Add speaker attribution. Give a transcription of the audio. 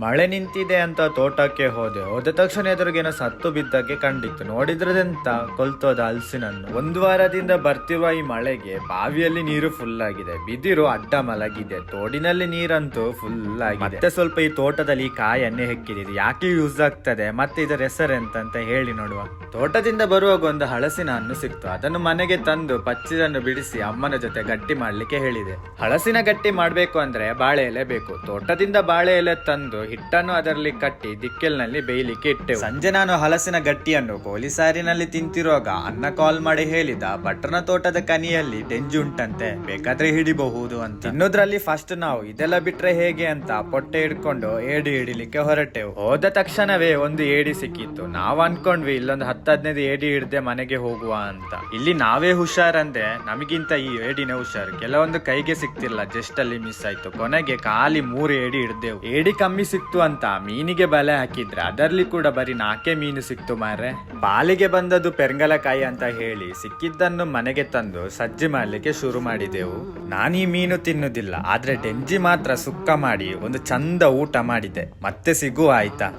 Speaker 1: ಮಳೆ ನಿಂತಿದೆ ಅಂತ ತೋಟಕ್ಕೆ ಹೋದ ತಕ್ಷಣ ಎದುರಿಗೇನೋ ಸತ್ತು ಬಿದ್ದಕ್ಕೆ ಕಂಡಿತ್ತು. ನೋಡಿದ್ರದೆಂತ ಕೊಲ್ತೋದ ಹಲಸಿನನ್ನು. ಒಂದು ವಾರದಿಂದ ಬರ್ತಿರುವ ಈ ಮಳೆಗೆ ಬಾವಿಯಲ್ಲಿ ನೀರು ಫುಲ್ ಆಗಿದೆ, ಬಿದಿರು ಅಡ್ಡ ಮಲಗಿದೆ, ತೋಡಿನಲ್ಲಿ ನೀರಂತೂ ಫುಲ್ ಆಗಿದೆ. ಮತ್ತೆ ಸ್ವಲ್ಪ ಈ ತೋಟದಲ್ಲಿ ಕಾಯನ್ನೇ ಹೆಕ್ಕಿದೆ, ಯಾಕೆ ಯೂಸ್ ಆಗ್ತದೆ ಮತ್ತೆ ಇದರ ಹೆಸರೆಂತ ಹೇಳಿ ನೋಡುವ. ತೋಟದಿಂದ ಬರುವಾಗ ಒಂದು ಹಲಸಿನ ಹಣ್ಣು ಸಿಕ್ತು. ಅದನ್ನು ಮನೆಗೆ ತಂದು ಪಚ್ಚಿದನ್ನು ಬಿಡಿಸಿ ಅಮ್ಮನ ಜೊತೆ ಗಟ್ಟಿ ಮಾಡ್ಲಿಕ್ಕೆ ಹೇಳಿದೆ. ಹಲಸಿನ ಗಟ್ಟಿ ಮಾಡ್ಬೇಕು ಅಂದ್ರೆ ಬಾಳೆ ಎಲೆ ಬೇಕು. ತೋಟದಿಂದ ಬಾಳೆ ಎಲೆ ತಂದು ಹಿಟ್ಟನ್ನು ಅದರಲ್ಲಿ ಕಟ್ಟಿ ದಿಕ್ಕೆಲ್ನಲ್ಲಿ ಬೇಯಲಿಕ್ಕೆ ಇಟ್ಟೆವು. ಸಂಜೆ ನಾನು ಹಲಸಿನ ಗಟ್ಟಿಯನ್ನು ಕೋಳಿ ಸಾರಿನಲ್ಲಿ ತಿಂತಿರುವಾಗ ಅನ್ನ ಕಾಲ್ ಮಾಡಿ ಹೇಳಿದ, ಭಟ್ರನ ತೋಟದ ಕನಿಯಲ್ಲಿ ಡೆಂಜಿ ಉಂಟಂತೆ, ಬೇಕಾದ್ರೆ ಹಿಡಿಬಹುದು ಅಂತ. ತಿನ್ನೋದ್ರಲ್ಲಿ ಫಸ್ಟ್ ನಾವು ಇದೆಲ್ಲ ಬಿಟ್ರೆ ಹೇಗೆ ಅಂತ ಪೊಟ್ಟೆ ಹಿಡ್ಕೊಂಡು ಏಡಿ ಹಿಡಿಲಿಕ್ಕೆ ಹೊರಟೆವು. ಹೋದ ತಕ್ಷಣವೇ ಒಂದು ಏಡಿ ಸಿಕ್ಕಿತ್ತು. ನಾವ್ ಅನ್ಕೊಂಡ್ವಿ ಇಲ್ಲೊಂದು 10-15 ಏಡಿ ಹಿಡ್ದೆ ಮನೆಗೆ ಹೋಗುವ ಅಂತ. ಇಲ್ಲಿ ನಾವೇ ಹುಷಾರಂದ್ರೆ ನಮಗಿಂತ ಈ ಏಡಿನ ಹುಷಾರು. ಕೆಲವೊಂದು ಕೈಗೆ ಸಿಕ್ತಿಲ್ಲ, ಜಸ್ಟ್ ಅಲ್ಲಿ ಮಿಸ್ ಆಯ್ತು. ಕೊನೆಗೆ ಖಾಲಿ 3 ಏಡಿ ಹಿಡ್ದೆವು. ಏಡಿ ಕಮ್ಮಿ ಸಿಕ್ತು ಅಂತ ಮೀನಿಗೆ ಬಲೆ ಹಾಕಿದ್ರೆ ಅದರಲ್ಲಿ ಕೂಡ ಬರೀ 4 ಮೀನು ಸಿಕ್ತು ಮಾರೆ. ಬಾಲಿಗೆ ಬಂದದ್ದು ಪೆರಂಗಲಕಾಯಿ ಅಂತ ಹೇಳಿ ಸಿಕ್ಕಿದ್ದನ್ನು ಮನೆಗೆ ತಂದು ಸಜ್ಜಿ ಮಾಡ್ಲಿಕ್ಕೆ ಶುರು ಮಾಡಿದೆವು. ನಾನೀ ಮೀನು ತಿನ್ನುದಿಲ್ಲ, ಆದ್ರೆ ಡೆಂಜಿ ಮಾತ್ರ ಸುಕ್ಕ ಮಾಡಿ ಒಂದು ಚಂದ ಊಟ ಮಾಡಿದೆ. ಮತ್ತೆ ಸಿಗುವ ಆಯ್ತಾ?